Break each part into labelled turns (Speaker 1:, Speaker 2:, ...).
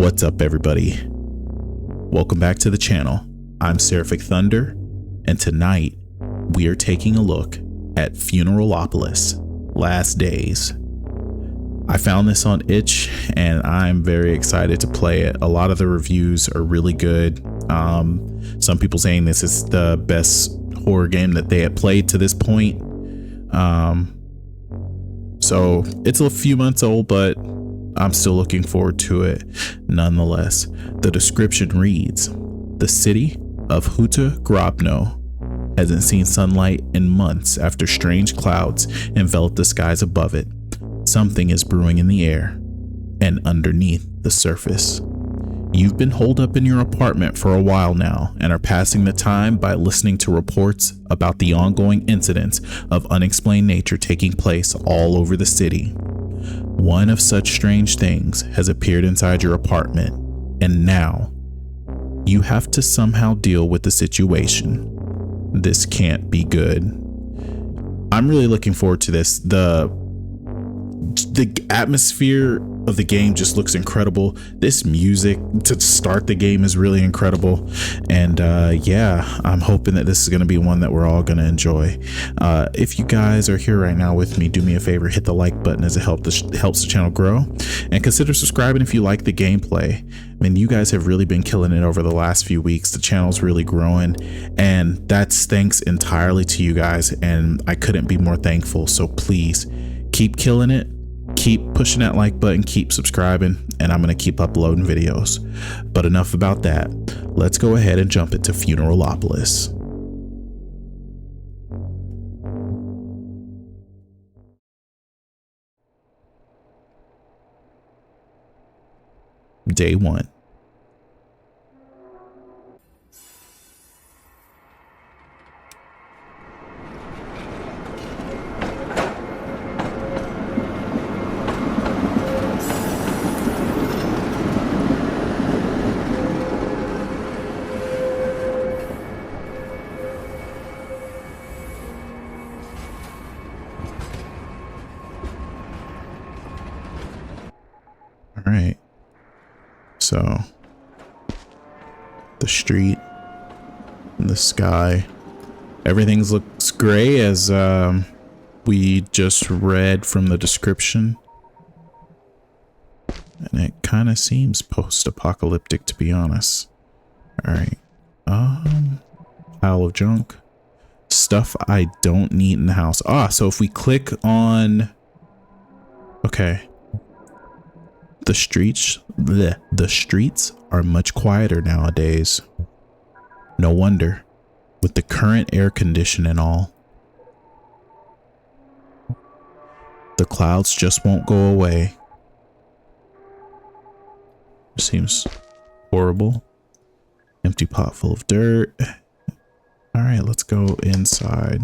Speaker 1: What's up, everybody? Welcome back to the channel. I'm Seraphic Thunder, and tonight we are taking a look at Funeralopolis Last Days. I found this on itch and I'm very excited to play it. A lot of the reviews are really good. Some people saying this is the best horror game that they had played to this point. So it's a few months old, but I'm still looking forward to it nonetheless. The description reads, the city of Funeralopolis hasn't seen sunlight in months after strange clouds envelop the skies above it. Something is brewing in the air and underneath the surface. You've been holed up in your apartment for a while now and are passing the time by listening to reports about the ongoing incidents of unexplained nature taking place all over the city. One of such strange things has appeared inside your apartment, and now you have to somehow deal with the situation. This can't be good. I'm really looking forward to this. The atmosphere of the game just looks incredible. This music to start the game is really incredible, and yeah, I'm hoping that this is going to be one that we're all going to enjoy. If you guys are here right now with me, do me a favor, hit the like button as it helps the channel grow, and consider subscribing if you like the gameplay. I mean, you guys have really been killing it over the last few weeks. The channel's really growing, and that's thanks entirely to you guys, and I couldn't be more thankful. So please keep killing it, keep pushing that like button, keep subscribing, and I'm going to keep uploading videos. But enough about that. Let's go ahead and jump into Funeralopolis. Day 1. All right, so the street, the sky, everything looks gray as we just read from the description, and it kind of seems post-apocalyptic, to be honest. All right, pile of junk, stuff I don't need in the house. So if we click on, okay. The streets are much quieter nowadays. No wonder, with the current air condition and all. The clouds just won't go away. Seems horrible. Empty pot full of dirt. All right, let's go inside.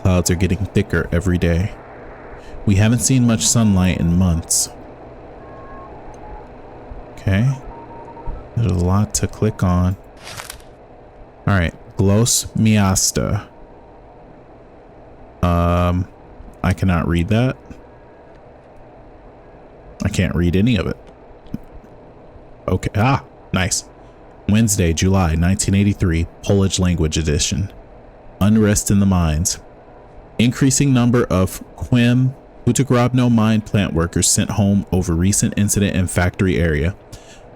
Speaker 1: Clouds are getting thicker every day. We haven't seen much sunlight in months. Okay. There's a lot to click on. All right. Glos Miasta. I cannot read that. I can't read any of it. Okay. Nice. Wednesday, July 1983, Polish language edition. Unrest in the mines. Increasing number of Funeralopolis mine plant workers sent home over recent incident in factory area.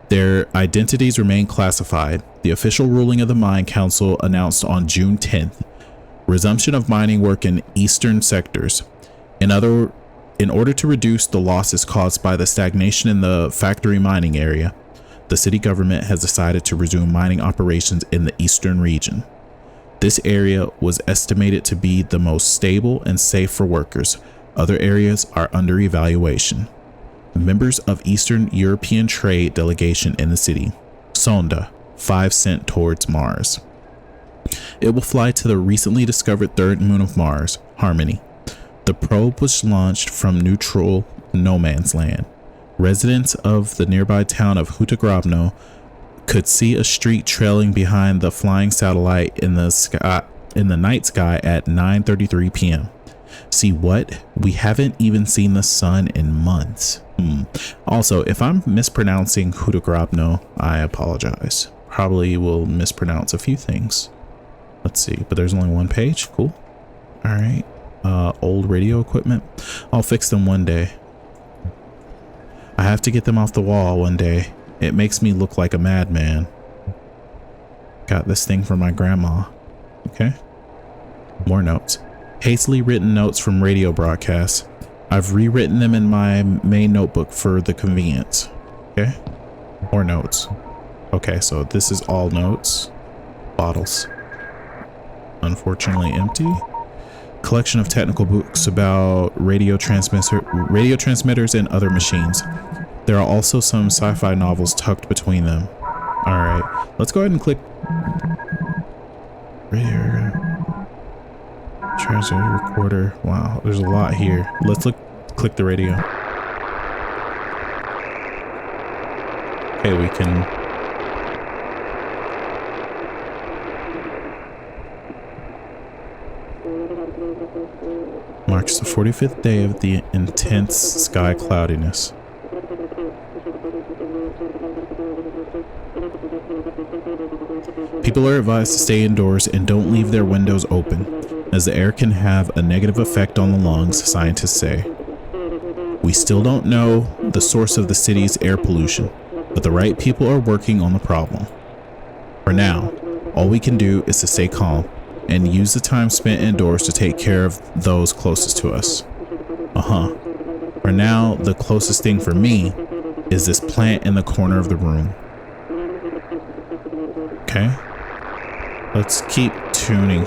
Speaker 1: Their identities remain classified. The official ruling of the mine council announced on June 10th. Resumption of mining work in eastern sectors. In order to reduce the losses caused by the stagnation in the factory mining area, the city government has decided to resume mining operations in the eastern region. This area was estimated to be the most stable and safe for workers. Other areas are under evaluation. Members of Eastern European trade delegation in the city. Sonda, 5 sent towards Mars. It will fly to the recently discovered third moon of Mars, Harmony. The probe was launched from neutral no man's land. Residents of the nearby town of Funeralopolis could see a streak trailing behind the flying satellite in the night sky at 9:33 p.m. See what? We haven't even seen the sun in months. Also, if I'm mispronouncing Hudagrabno, I apologize. Probably will mispronounce a few things. Let's see, but there's only one page. Cool. All right. Old radio equipment. I'll fix them one day. I have to get them off the wall one day. It makes me look like a madman. Got this thing from my grandma. Okay. More notes. Hastily written notes from radio broadcasts. I've rewritten them in my main notebook for the convenience. Okay. More notes. Okay, so this is all notes. Bottles. Unfortunately empty. Collection of technical books about radio transmitters and other machines. There are also some sci-fi novels tucked between them. All right, let's go ahead and click radio transmitter recorder. Wow, there's a lot here. Let's click the radio. Okay, we can. Marks the 45th day of the intense sky cloudiness. People are advised to stay indoors and don't leave their windows open, as the air can have a negative effect on the lungs, scientists say. We still don't know the source of the city's air pollution, but the right people are working on the problem. For now, all we can do is to stay calm and use the time spent indoors to take care of those closest to us. For now, the closest thing for me is this plant in the corner of the room. Okay. Let's keep tuning.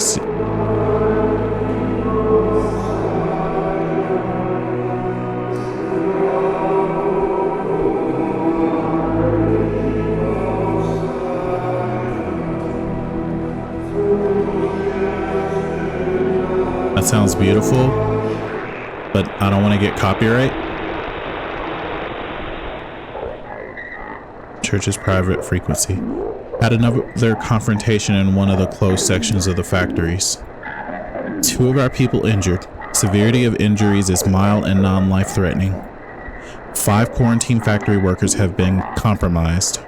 Speaker 1: That sounds beautiful, but I don't want to get copyright. Church's private frequency. Had another confrontation in one of the closed sections of the factories. 2 of our people injured. Severity of injuries is mild and non-life threatening. 5 quarantine factory workers have been compromised.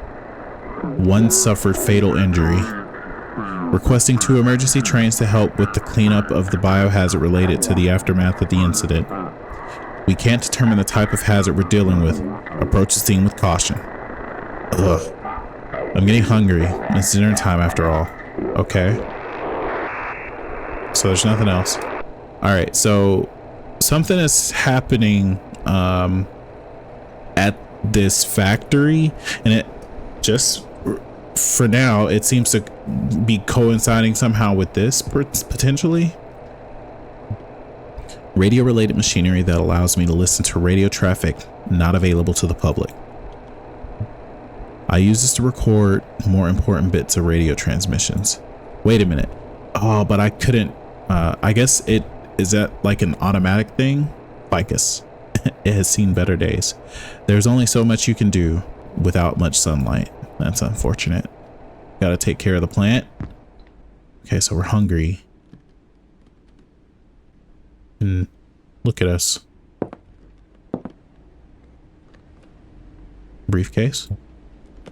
Speaker 1: 1 suffered fatal injury. Requesting 2 emergency trains to help with the cleanup of the biohazard related to the aftermath of the incident. We can't determine the type of hazard we're dealing with. Approach the scene with caution. Ugh. I'm getting hungry. It's dinner time after all. Okay. So there's nothing else. All right. So something is happening at this factory, and it just for now it seems to be coinciding somehow with this potentially. Radio related machinery that allows me to listen to radio traffic not available to the public. I use this to record more important bits of radio transmissions. Wait a minute. Oh, but I couldn't. I guess it is that like an automatic thing? Ficus. It has seen better days. There's only so much you can do without much sunlight. That's unfortunate. Gotta take care of the plant. Okay, so we're hungry. And look at us. Briefcase.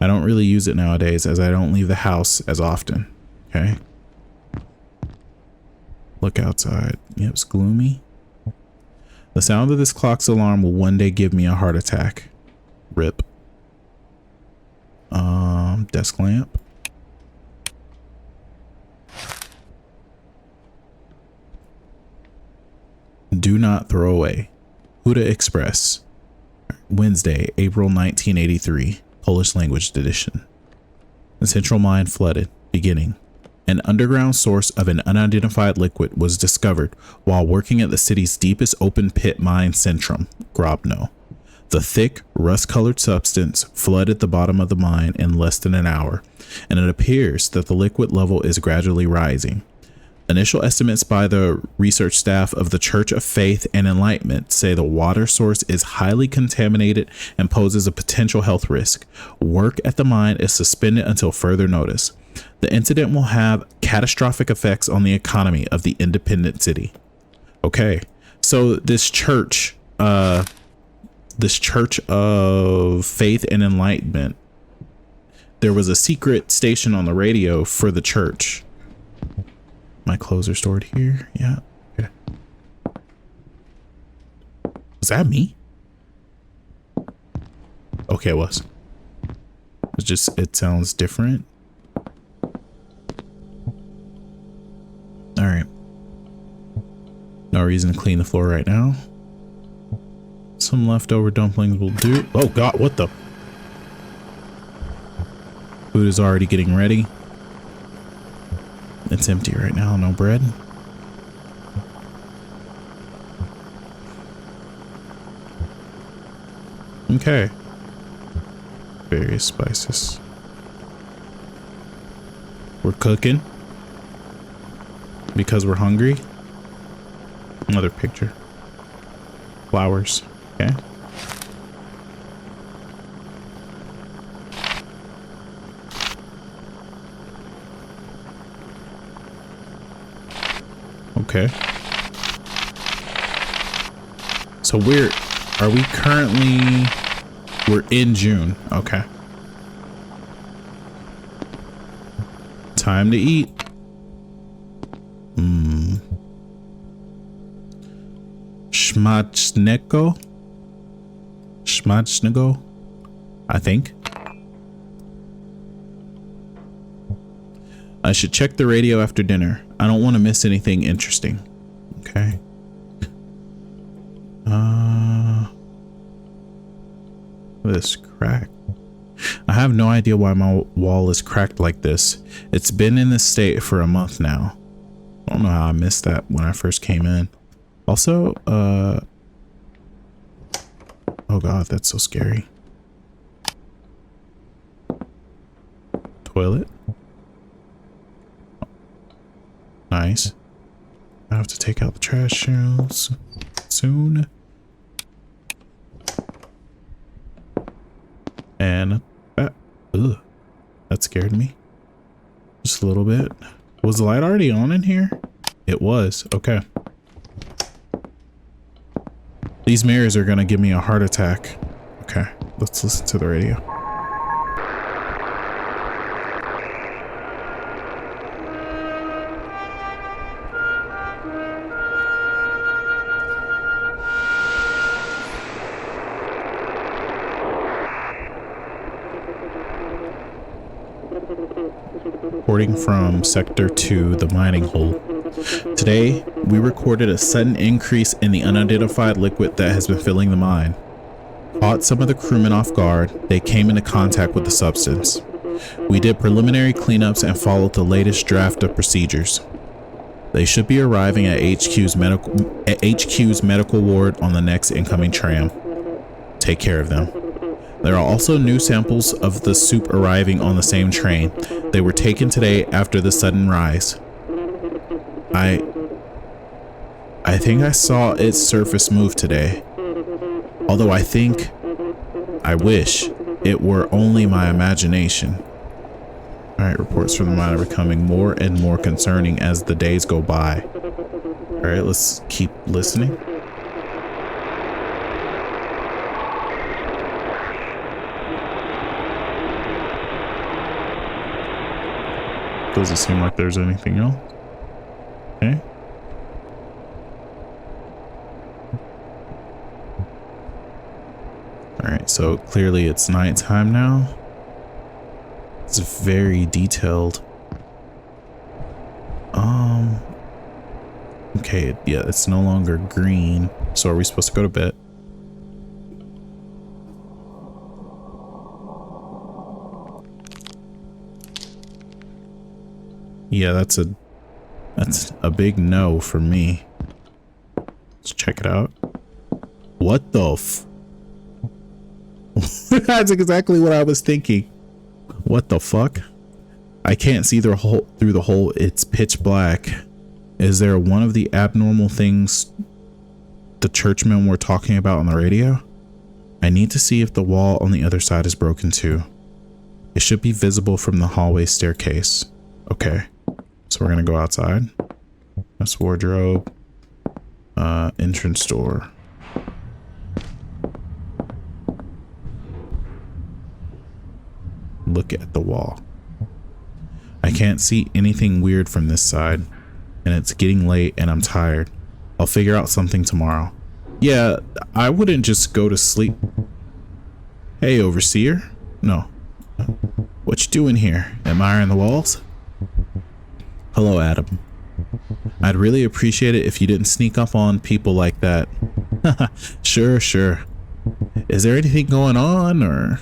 Speaker 1: I don't really use it nowadays as I don't leave the house as often. Okay. Look outside. Yep, it's gloomy. The sound of this clock's alarm will one day give me a heart attack. RIP. Desk lamp. Do not throw away. Huda Express. Wednesday, April 1983. Polish language edition. The central mine flooded. Beginning. An underground source of an unidentified liquid was discovered while working at the city's deepest open pit mine centrum, Grobno. The thick, rust-colored substance flooded the bottom of the mine in less than an hour, and it appears that the liquid level is gradually rising. Initial estimates by the research staff of the Church of Faith and Enlightenment say the water source is highly contaminated and poses a potential health risk. Work at the mine is suspended until further notice. The incident will have catastrophic effects on the economy of the independent city. Okay, So this church of faith and enlightenment, there was a secret station on the radio for the church. My clothes are stored here. Yeah. Okay. Was that me? Okay, it was. It's just, it sounds different. All right. No reason to clean the floor right now. Some leftover dumplings will do. Oh God, what the? Food is already getting ready. It's empty right now, no bread. Okay. Various spices. We're cooking because we're hungry. Another picture. Flowers. Okay. Okay. So we're in June. Okay. Time to eat. Schmachneko, I think. I should check the radio after dinner. I don't want to miss anything interesting. Okay. This crack. I have no idea why my wall is cracked like this. It's been in this state for a month now. I don't know how I missed that when I first came in. Also, oh God, that's so scary. Toilet. Nice. I have to take out the trash soon. And ugh, that scared me just a little bit. Was the light already on in here? It was. Okay. These mirrors are gonna give me a heart attack. Okay, let's listen to the radio. Reporting from Sector 2, the mining hole. Today, we recorded a sudden increase in the unidentified liquid that has been filling the mine. Caught some of the crewmen off guard, they came into contact with the substance. We did preliminary cleanups and followed the latest draft of procedures. They should be arriving at HQ's medical ward on the next incoming tram. Take care of them. There are also new samples of the soup arriving on the same train. They were taken today after the sudden rise. I think I saw its surface move today. Although I wish it were only my imagination. Alright, reports from the mine are becoming more and more concerning as the days go by. Alright, let's keep listening. Doesn't seem like there's anything else. Okay. Alright, so clearly it's nighttime now. It's very detailed. Okay, yeah, it's no longer green. So are we supposed to go to bed? Yeah, that's a big no for me. Let's check it out. What the f? That's exactly what I was thinking. What the fuck? I can't see through the hole. It's pitch black. Is there one of the abnormal things the churchmen were talking about on the radio? I need to see if the wall on the other side is broken too. It should be visible from the hallway staircase. Okay. So we're gonna go outside. That's wardrobe. Entrance door. Look at the wall. I can't see anything weird from this side, and it's getting late and I'm tired. I'll figure out something tomorrow. Yeah, I wouldn't just go to sleep. Hey, overseer? No. What you doing here? Admiring the walls? Hello, Adam. I'd really appreciate it if you didn't sneak up on people like that. Sure. Is there anything going on, or?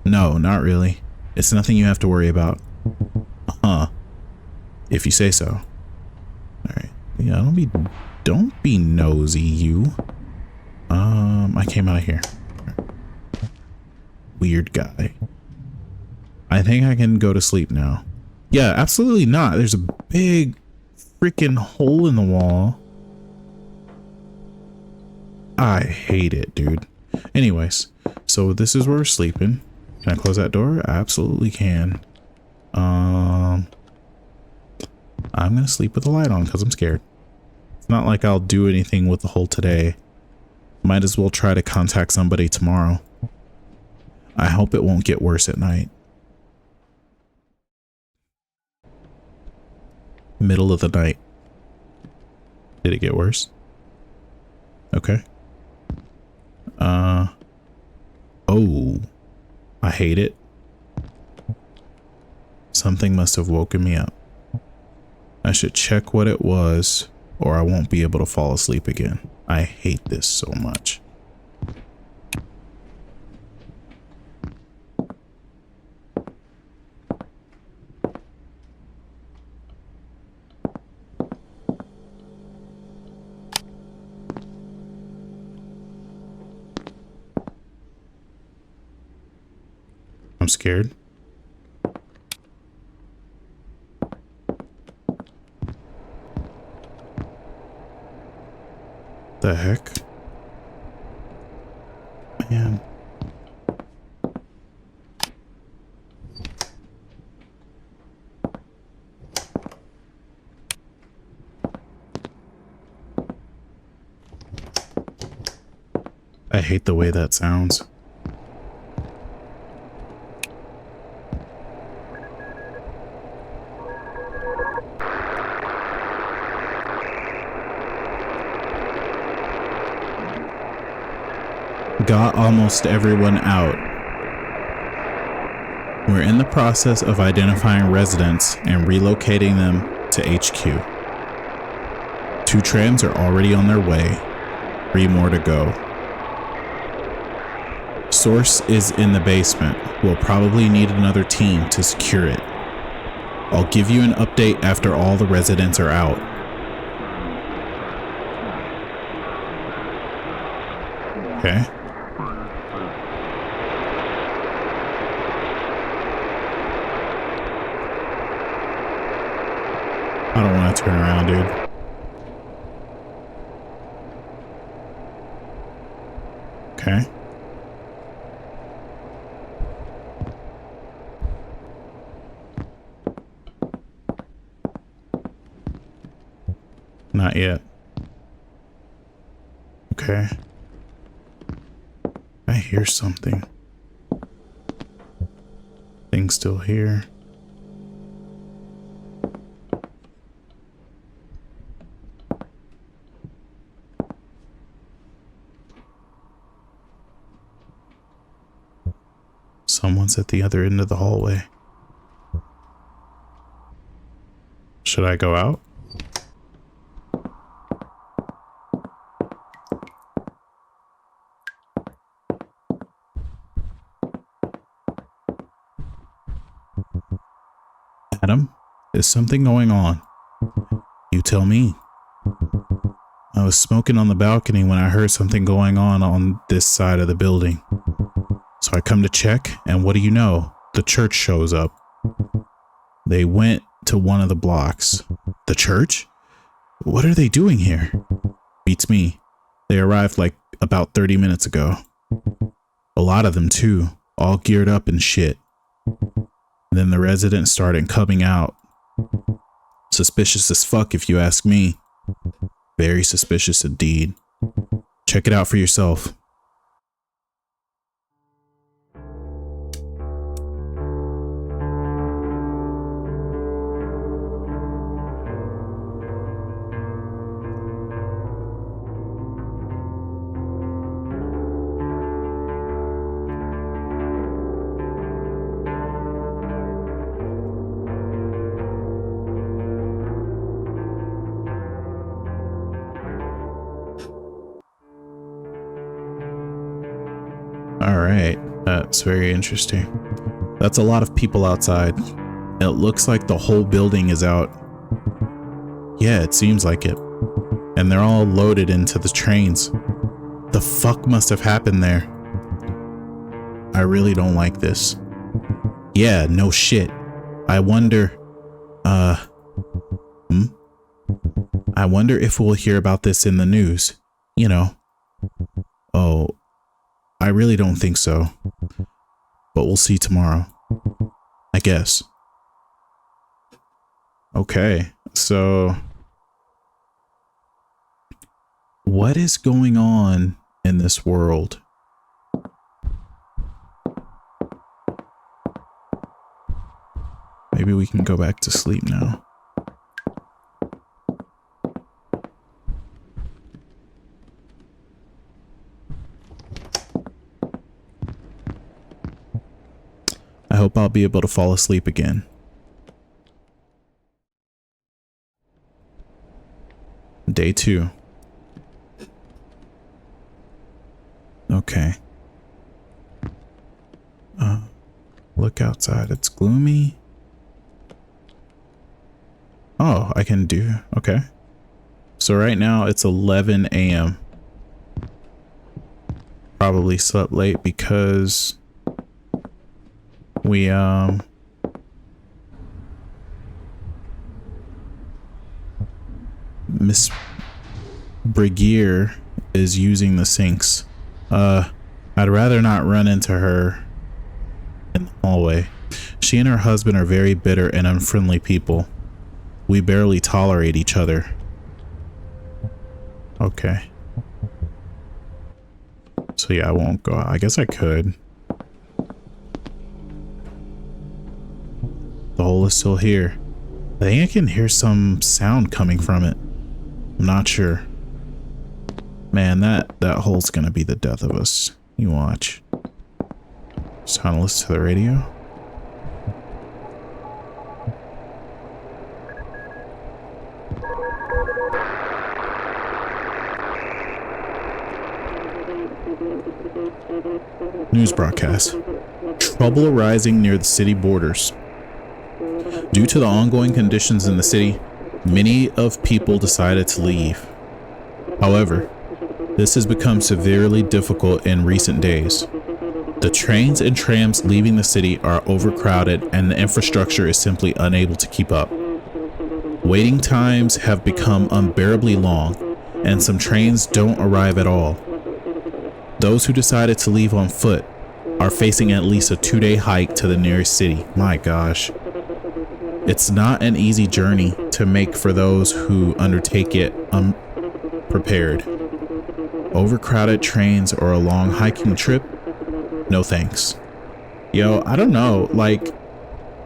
Speaker 1: No, not really. It's nothing you have to worry about. Huh. If you say so. Alright. Yeah, don't be nosy, you. I came out of here. Weird guy. I think I can go to sleep now. Yeah, absolutely not. There's a big freaking hole in the wall. I hate it, dude. Anyways, so this is where we're sleeping. Can I close that door? I absolutely can. I'm gonna sleep with the light on because I'm scared. It's not like I'll do anything with the hole today. Might as well try to contact somebody tomorrow. I hope it won't get worse at night. Middle of the night. Did it get worse? Okay. Oh. I hate it. Something must have woken me up. I should check what it was, or I won't be able to fall asleep again. I hate this so much. I'm scared. The heck? Man. I hate the way that sounds. Got almost everyone out. We're in the process of identifying residents and relocating them to HQ. 2 trams are already on their way. 3 more to go. Source is in the basement. We'll probably need another team to secure it. I'll give you an update after all the residents are out. Okay. I don't want to turn around, dude. Okay. Not yet. Okay. I hear something. Thing's still here. Someone's at the other end of the hallway. Should I go out? Adam, is something going on? You tell me. I was smoking on the balcony when I heard something going on this side of the building. So I come to check, and what do you know? The church shows up. They went to one of the blocks. The church? What are they doing here? Beats me. They arrived like about 30 minutes ago. A lot of them too, all geared up and shit. Then the residents started coming out. Suspicious as fuck if you ask me. Very suspicious indeed. Check it out for yourself. All right, that's very interesting. That's a lot of people outside. It looks like the whole building is out. Yeah, it seems like it. And they're all loaded into the trains. The fuck must have happened there? I really don't like this. Yeah, no shit. I wonder, I wonder if we'll hear about this in the news. You know. Oh, I really don't think so. But we'll see tomorrow. I guess. Okay, so what is going on in this world? Maybe we can go back to sleep now. I hope I'll be able to fall asleep again. Day 2. Okay. Look outside. It's gloomy. Oh, I can do. Okay. So right now it's 11 a.m. Probably slept late because we Miss Brigier is using the sinks. I'd rather not run into her in the hallway. She and her husband are very bitter and unfriendly people. We barely tolerate each other. Okay. So yeah, I won't go out. I guess I could. The hole is still here. I think I can hear some sound coming from it. I'm not sure. Man, that hole's gonna be the death of us. You watch. Just trying to listen to the radio. News broadcast. Trouble arising near the city borders. Due to the ongoing conditions in the city, many of people decided to leave. However, this has become severely difficult in recent days. The trains and trams leaving the city are overcrowded and the infrastructure is simply unable to keep up. Waiting times have become unbearably long, and some trains don't arrive at all. Those who decided to leave on foot are facing at least a 2-day hike to the nearest city. My gosh. It's not an easy journey to make for those who undertake it unprepared. Overcrowded trains or a long hiking trip? No thanks. Yo, I don't know, like,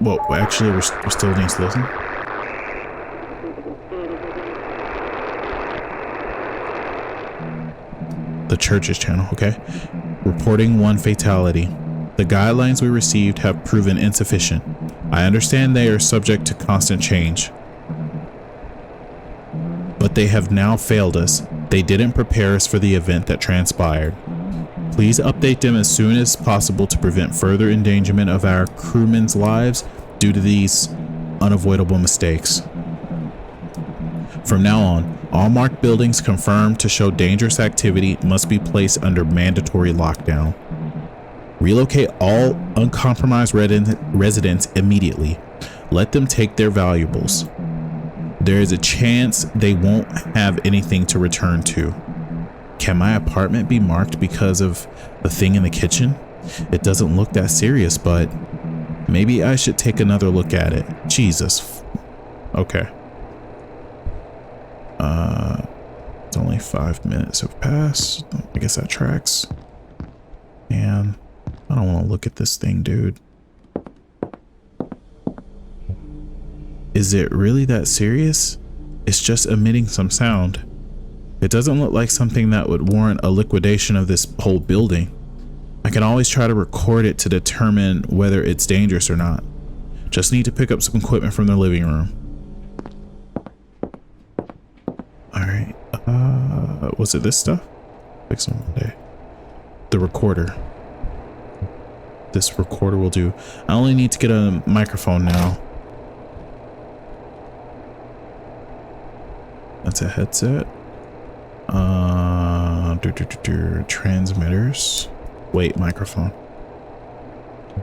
Speaker 1: well, actually, we're still needs to listen. The church's channel, okay. Reporting 1 fatality. The guidelines we received have proven insufficient. I understand they are subject to constant change, but they have now failed us. They didn't prepare us for the event that transpired. Please update them as soon as possible to prevent further endangerment of our crewmen's lives due to these unavoidable mistakes. From now on, all marked buildings confirmed to show dangerous activity must be placed under mandatory lockdown. Relocate all uncompromised residents immediately. Let them take their valuables. There is a chance they won't have anything to return to. Can my apartment be marked because of the thing in the kitchen? It doesn't look that serious, but maybe I should take another look at it. Jesus. Okay. Only 5 minutes have passed. I guess that tracks. And I don't want to look at this thing, dude. Is it really that serious? It's just emitting some sound. It doesn't look like something that would warrant a liquidation of this whole building. I can always try to record it to determine whether it's dangerous or not. Just need to pick up some equipment from the living room. Alright, was it this stuff? Fix them one day. The recorder. This recorder will do. I only need to get a microphone now. That's a headset. Transmitters. Wait, microphone.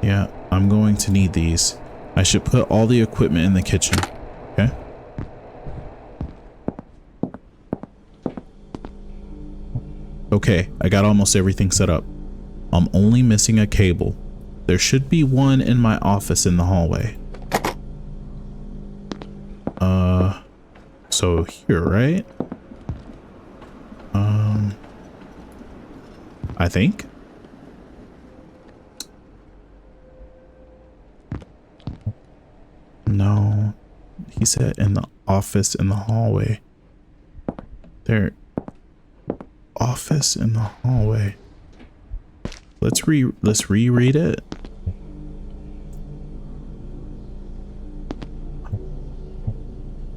Speaker 1: Yeah, I'm going to need these. I should put all the equipment in the kitchen. Okay. Okay, I got almost everything set up. I'm only missing a cable. There should be one in my office in the hallway. So here, right? I think. No, he said in the office in the hallway. There. Office in the hallway. Let's reread it.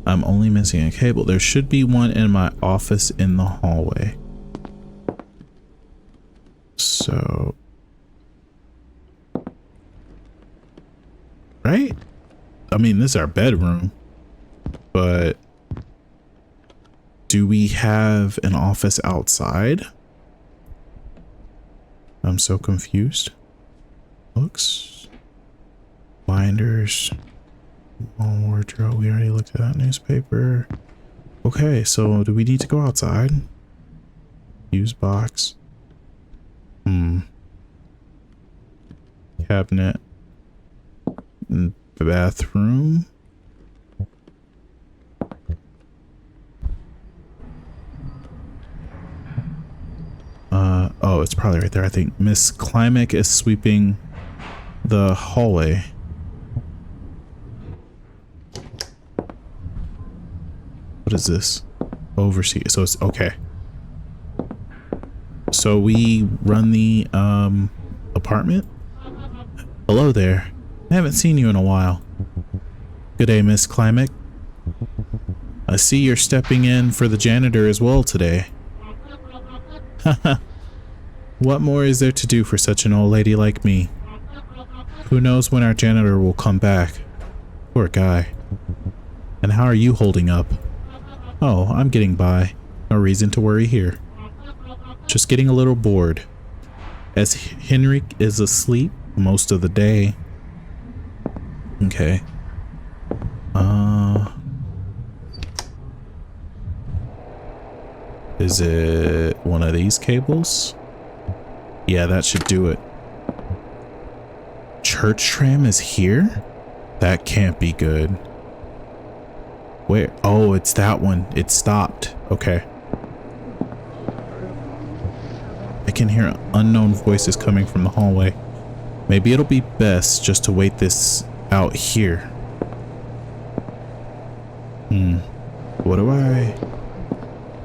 Speaker 1: I'm only missing a cable. There should be one in my office in the hallway. So, right? I mean, this is our bedroom, but do we have an office outside? I'm so confused. Books, binders, wall wardrobe. We already looked at that. Newspaper. Okay, so do we need to go outside? Fuse box. Cabinet. Bathroom. Oh, it's probably right there. I think Miss Klimek is sweeping the hallway. What is this? Oversee. So it's okay. So we run the apartment. Hello there. I haven't seen you in a while. Good day, Miss Klimek. I see you're stepping in for the janitor as well today. Haha. What more is there to do for such an old lady like me? Who knows when our janitor will come back? Poor guy. And how are you holding up? Oh, I'm getting by. No reason to worry here. Just getting a little bored. As Henrik is asleep most of the day. Okay. Is it one of these cables? Yeah, that should do it. Church tram is here? That can't be good. Where? Oh, it's that one. It stopped. Okay. I can hear unknown voices coming from the hallway. Maybe it'll be best just to wait this out here. What do I...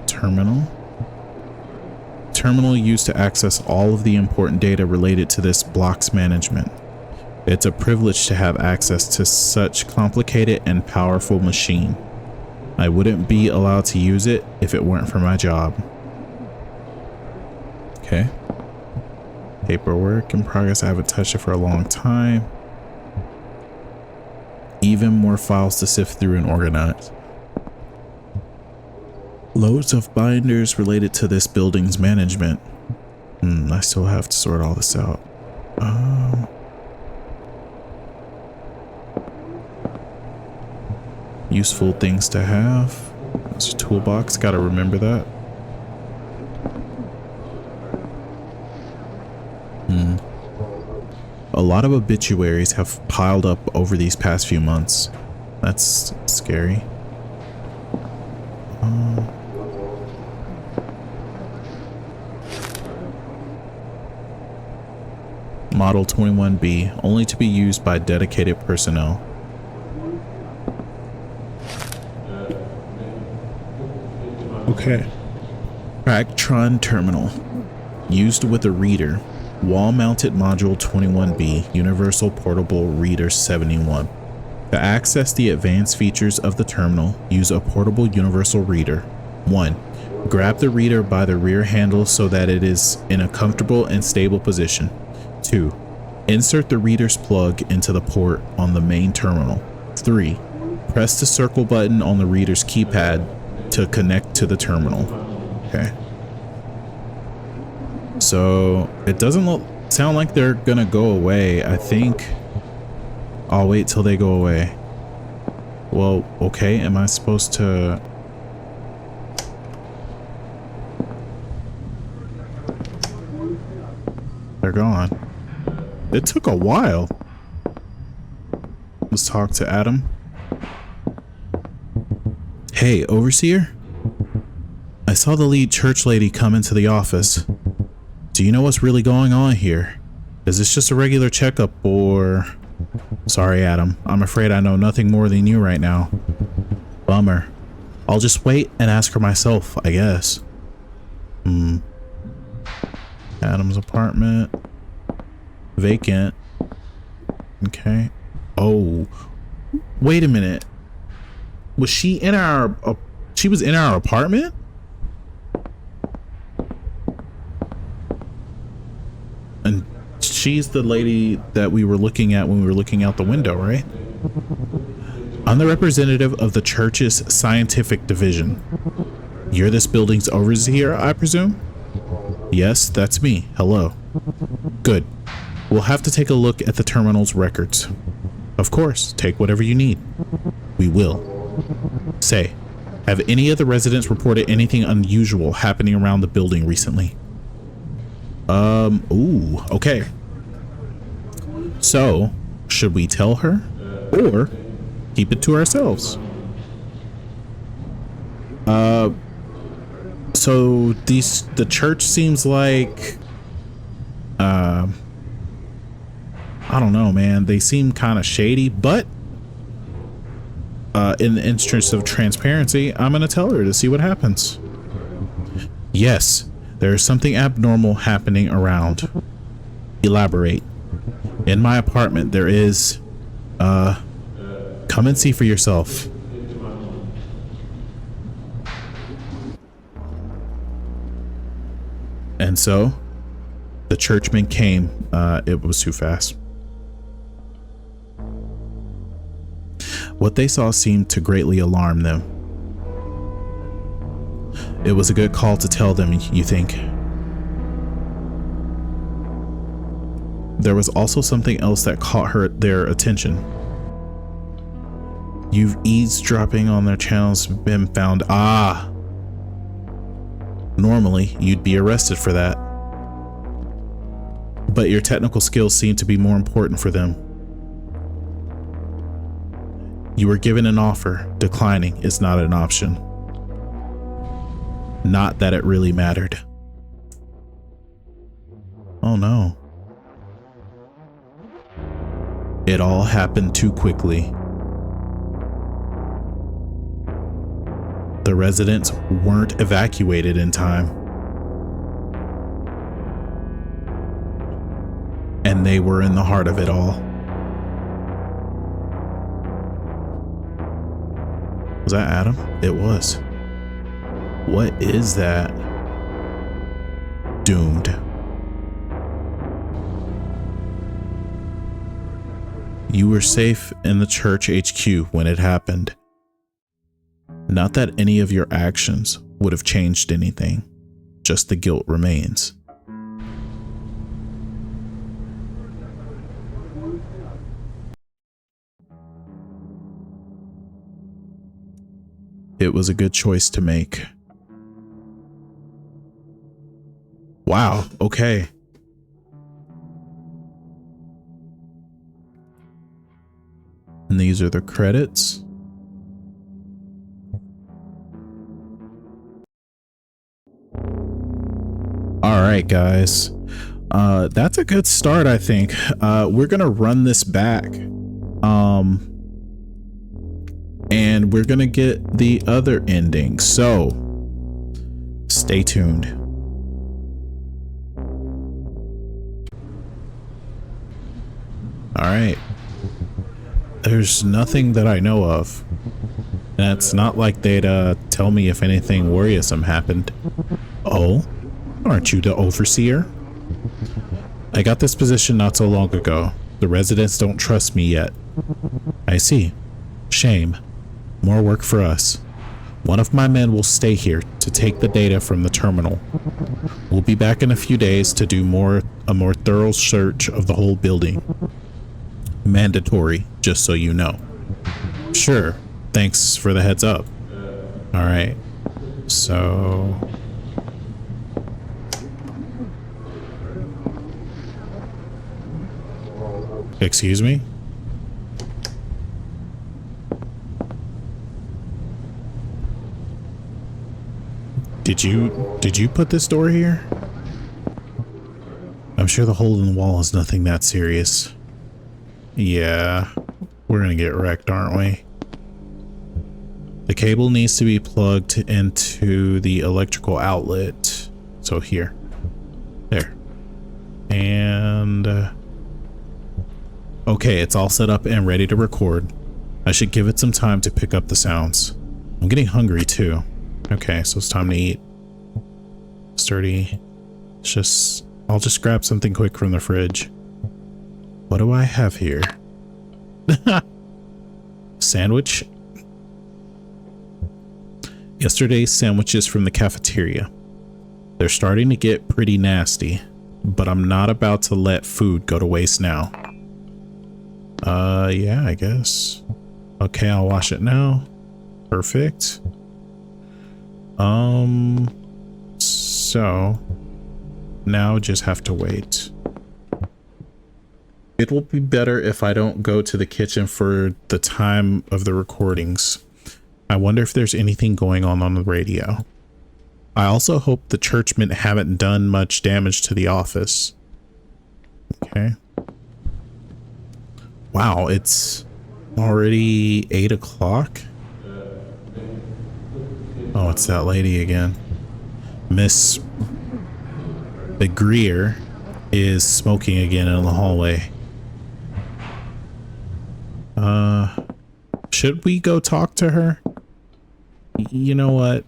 Speaker 1: Terminal? Terminal used to access all of the important data related to this block's management. It's a privilege to have access to such complicated and powerful machine. I wouldn't be allowed to use it if it weren't for my job. Okay. Paperwork in progress. I haven't touched it for a long time. Even more files to sift through and organize. Loads of binders related to this building's management. I still have to sort all this out. Useful things to have. It's a toolbox, gotta remember that. A lot of obituaries have piled up over these past few months. That's scary. Model 21B, only to be used by dedicated personnel. Okay. Tractron Terminal. Used with a reader. Wall-mounted Module 21B, Universal Portable Reader 71. To access the advanced features of the terminal, use a portable universal reader. 1. Grab the reader by the rear handle so that it is in a comfortable and stable position. 2. Insert the reader's plug into the port on the main terminal. 3. Press the circle button on the reader's keypad to connect to the terminal. Okay. So it doesn't sound like they're gonna go away. I think I'll wait till they go away. Well, okay, am I supposed to... They're gone. It took a while. Let's talk to Adam. Hey, Overseer? I saw the lead church lady come into the office. Do you know what's really going on here? Is this just a regular checkup or... Sorry, Adam. I'm afraid I know nothing more than you right now. Bummer. I'll just wait and ask her myself, I guess. Adam's apartment. Vacant. Okay. Oh. Wait a minute. Was she in our... she was in our apartment? And she's the lady that we were looking at when we were looking out the window, right? I'm the representative of the church's scientific division. You're this building's overseer, I presume? Yes, that's me. Hello. Good. We'll have to take a look at the terminal's records. Of course, take whatever you need. We will. Say, have any of the residents reported anything unusual happening around the building recently? Ooh, okay. So, should we tell her or keep it to ourselves? So the church seems like, I don't know, man. They seem kind of shady, but in the interest of transparency, I'm gonna tell her to see what happens. Yes, there is something abnormal happening around. Elaborate. In my apartment, there is, come and see for yourself. And so, the churchmen came. It was too fast. What they saw seemed to greatly alarm them. It was a good call to tell them, you think? There was also something else that caught their attention. You've eavesdropping on their channels been found. Ah! Normally, you'd be arrested for that. But your technical skills seem to be more important for them. You were given an offer. Declining is not an option. Not that it really mattered. Oh no. It all happened too quickly. The residents weren't evacuated in time. And they were in the heart of it all. Was that Adam? It was. What is that? Doomed. You were safe in the church HQ when it happened. Not that any of your actions would have changed anything, just the guilt remains. It was a good choice to make. Wow, okay. And these are the credits. All right, guys. That's a good start, I think. We're gonna run this back. And we're gonna get the other ending. So stay tuned. All right. There's nothing that I know of. And it's not like they'd tell me if anything worrisome happened. Oh, aren't you the overseer? I got this position not so long ago. The residents don't trust me yet. I see. Shame. More work for us. One of my men will stay here to take the data from the terminal. We'll be back in a few days to do a more thorough search of the whole building. Mandatory, just so you know. Sure. Thanks for the heads up. All right. So... Excuse me? Did you put this door here? I'm sure the hole in the wall is nothing that serious. Yeah, we're gonna get wrecked, aren't we? The cable needs to be plugged into the electrical outlet. So here. There. And... okay, it's all set up and ready to record. I should give it some time to pick up the sounds. I'm getting hungry too. Okay, so it's time to eat. Sturdy. I'll just grab something quick from the fridge. What do I have here? Sandwich? Yesterday's sandwiches from the cafeteria. They're starting to get pretty nasty, but I'm not about to let food go to waste now. Yeah, I guess. Okay, I'll wash it now. Perfect. So now just have to wait. It will be better if I don't go to the kitchen for the time of the recordings. I wonder if there's anything going on the radio. I also hope the churchmen haven't done much damage to the office. Okay. Wow, it's already 8 o'clock. Oh, it's that lady again. Miss Begrier is smoking again in the hallway. Should we go talk to her? You know what?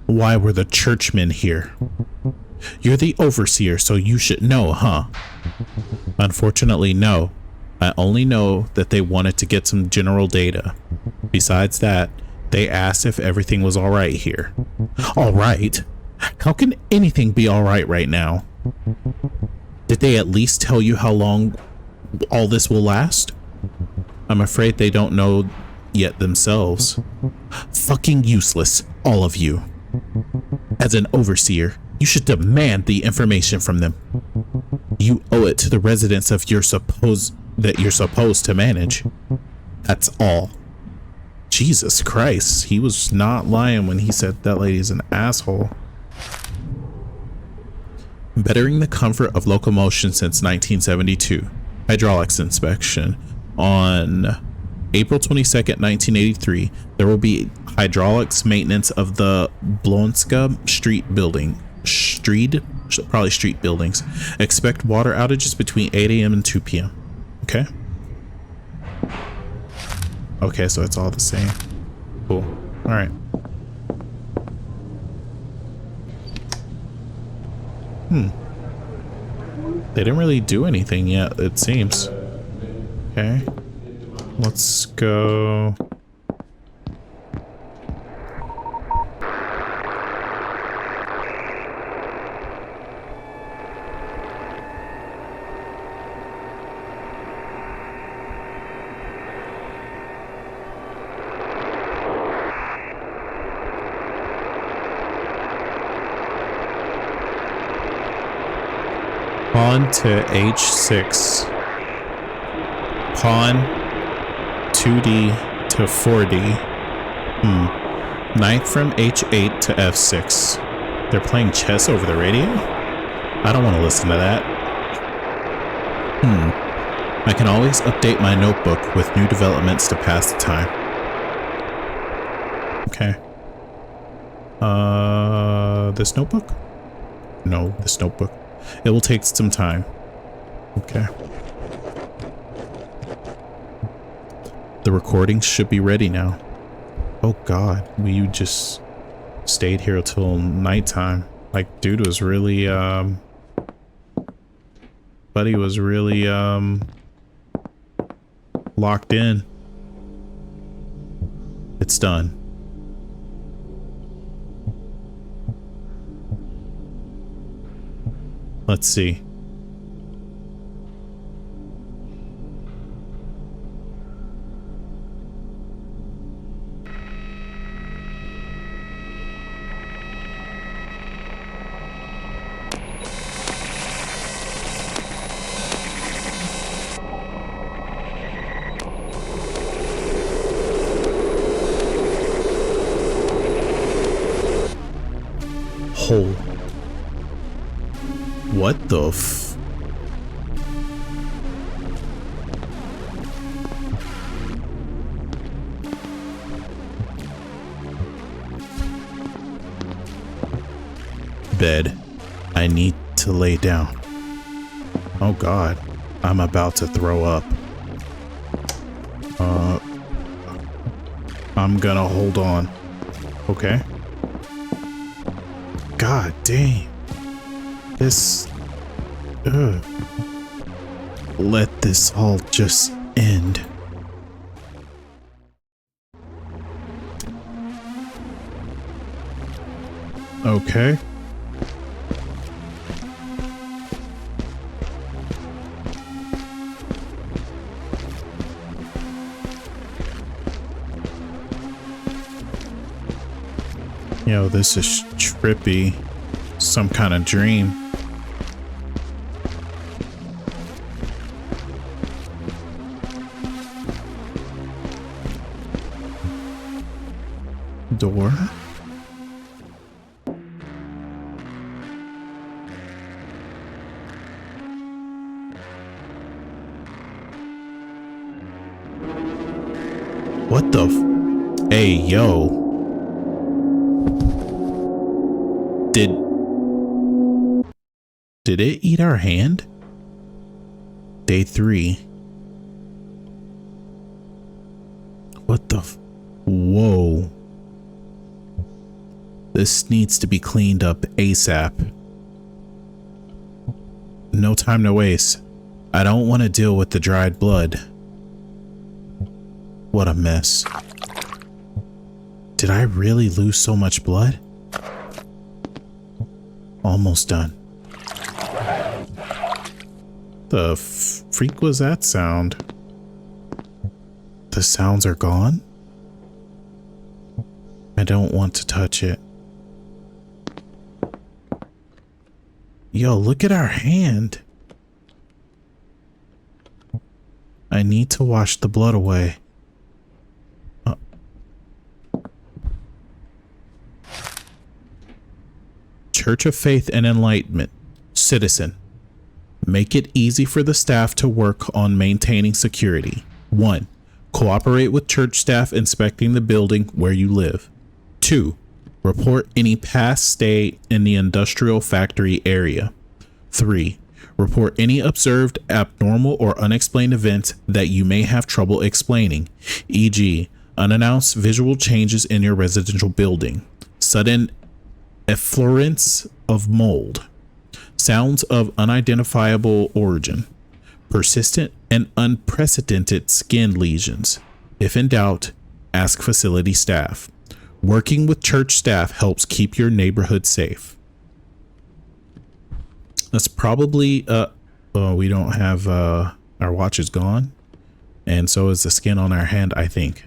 Speaker 1: Why were the churchmen here? You're the overseer, so you should know, huh? Unfortunately, no. I only know that they wanted to get some general data. Besides that, they asked if everything was alright here. Alright? How can anything be alright right now? Did they at least tell you how long all this will last? I'm afraid they don't know yet themselves. Fucking useless, all of you. As an overseer, you should demand the information from them. You owe it to the residents of you're supposed to manage. That's all. Jesus Christ, he was not lying when he said that lady's an asshole. Bettering the comfort of locomotion since 1972. Hydraulics inspection. On April 22nd, 1983, there will be hydraulics maintenance of the Blonska Street building. Probably street buildings. Expect water outages between 8 a.m. and 2 p.m. Okay. Okay, so it's all the same. Cool. All right. They didn't really do anything yet, it seems. Okay. Let's go. Pawn to H6. Pawn 2D to 4D. Knight from H8 to F6. They're playing chess over the radio? I don't want to listen to that. I can always update my notebook with new developments to pass the time. Okay. This notebook? No, this notebook. It will take some time. Okay. The recordings should be ready now. Oh God, we just stayed here till nighttime. Like, dude was really, buddy was really, locked in. It's done. Let's see. Hole. What the f... Bed. I need to lay down. Oh God, I'm about to throw up. I'm gonna hold on. Okay. God dang. This... Let this all just end. Okay. Yo, this is trippy. Some kind of dream. Door. What the f... Hey, yo. Did it eat our hand? Day 3. What the f... Whoa. This needs to be cleaned up ASAP. No time to waste. I don't want to deal with the dried blood. What a mess. Did I really lose so much blood? Almost done. The freak was that sound? The sounds are gone? I don't want to touch it. Yo, look at our hand. I need to wash the blood away. Church of Faith and Enlightenment. Citizen. Make it easy for the staff to work on maintaining security. 1. Cooperate with church staff inspecting the building where you live. 2. Report any past stay in the industrial factory area. 3. Report any observed abnormal or unexplained events that you may have trouble explaining, e.g., unannounced visual changes in your residential building, sudden efflorescence of mold, sounds of unidentifiable origin, persistent and unprecedented skin lesions. If in doubt, ask facility staff. Working with church staff helps keep your neighborhood safe. That's probably, we don't have, our watch is gone. And so is the skin on our hand, I think.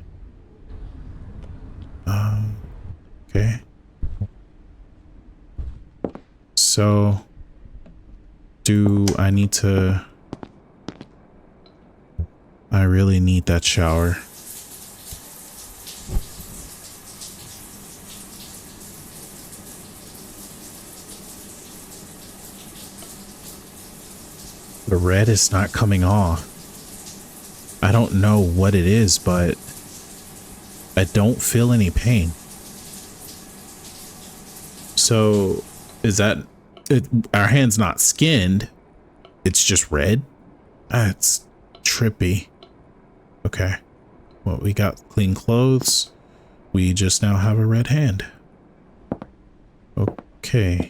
Speaker 1: Okay. So, do I need to... I really need that shower. The red is not coming off. I don't know what it is, but I don't feel any pain. So is that it? Our hand's not skinned. It's just red. That's trippy. Okay. Well, we got clean clothes. We just now have a red hand. Okay.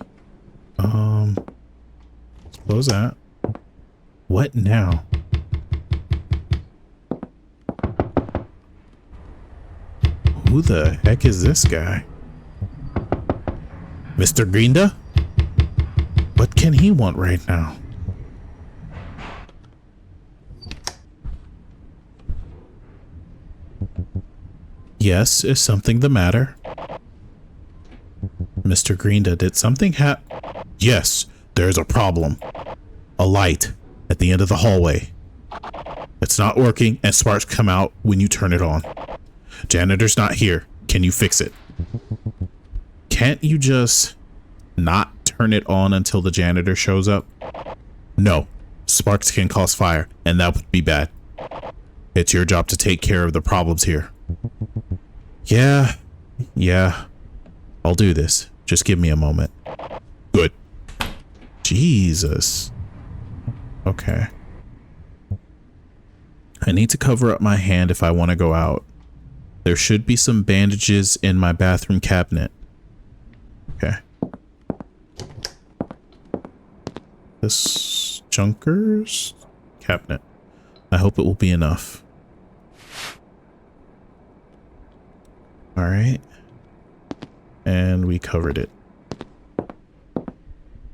Speaker 1: Close that. What now? Who the heck is this guy? Mr. Grinda? What can he want right now? Yes, is something the matter? Mr. Grinda, did something Yes, there's a problem. A light at the end of the hallway. It's not working and sparks come out when you turn it on. Janitor's not here. Can you fix it? Can't you just not turn it on until the janitor shows up? No, sparks can cause fire and that would be bad. It's your job to take care of the problems here. Yeah, I'll do this. Just give me a moment. Good. Jesus. Okay. I need to cover up my hand if I want to go out. There should be some bandages in my bathroom cabinet. Okay. This Junker's cabinet. I hope it will be enough. All right. And we covered it.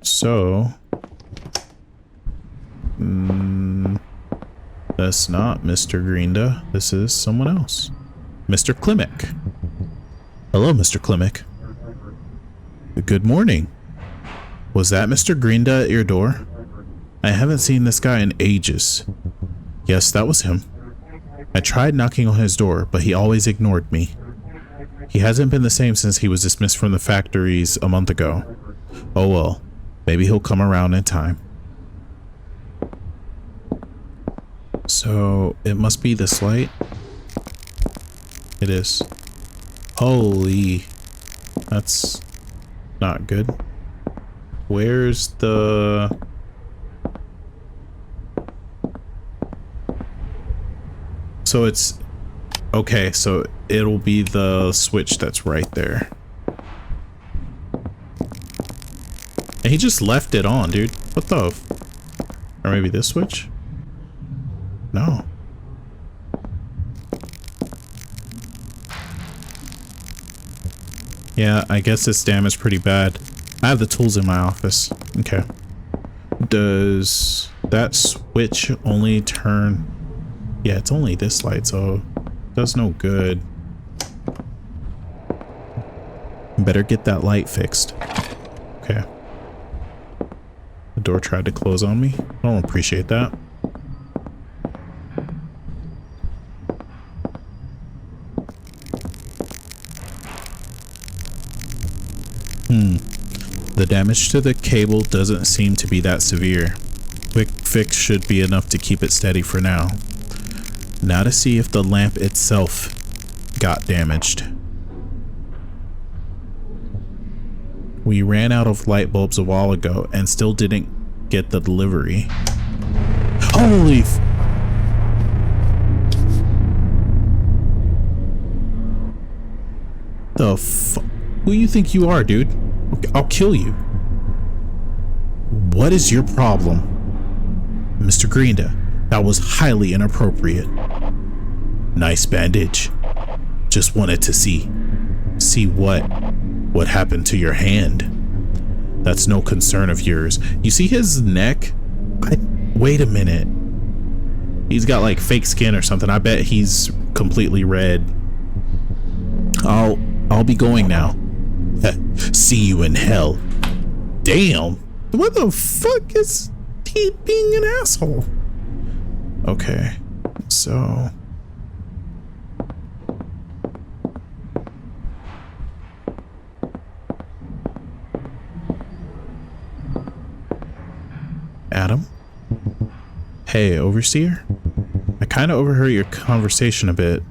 Speaker 1: So, that's not Mr. Grinda. This is someone else. Mr. Klimek. Hello, Mr. Klimek. Good morning. Was that Mr. Grinda at your door? I haven't seen this guy in ages. Yes, that was him. I tried knocking on his door, but he always ignored me. He hasn't been the same since he was dismissed from the factories a month ago. Oh well, maybe he'll come around in time. So, it must be this light. It is. Holy, that's not good. Where's the... So it's... Okay, so it'll be the switch that's right there. And he just left it on, dude. What the... Or maybe this switch? No. Yeah, I guess this damage is pretty bad. I have the tools in my office. Okay. Does that switch only turn... Yeah, it's only this light, so it does no good. Better get that light fixed. Okay. The door tried to close on me. I don't appreciate that. The damage to the cable doesn't seem to be that severe. Quick fix should be enough to keep it steady for now. Now to see if the lamp itself got damaged. We ran out of light bulbs a while ago and still didn't get the delivery. Holy the fuck? Who you think you are, dude? I'll kill you. What is your problem? Mr. Grinda, that was highly inappropriate. Nice bandage. Just wanted to see what happened to your hand. That's no concern of yours. You see his neck? Wait a minute. He's got like fake skin or something. I bet he's completely red. I'll be going now. See you in hell. Damn. What the fuck is he being an asshole? Okay. So... Adam? Hey, Overseer? I kind of overheard your conversation a bit.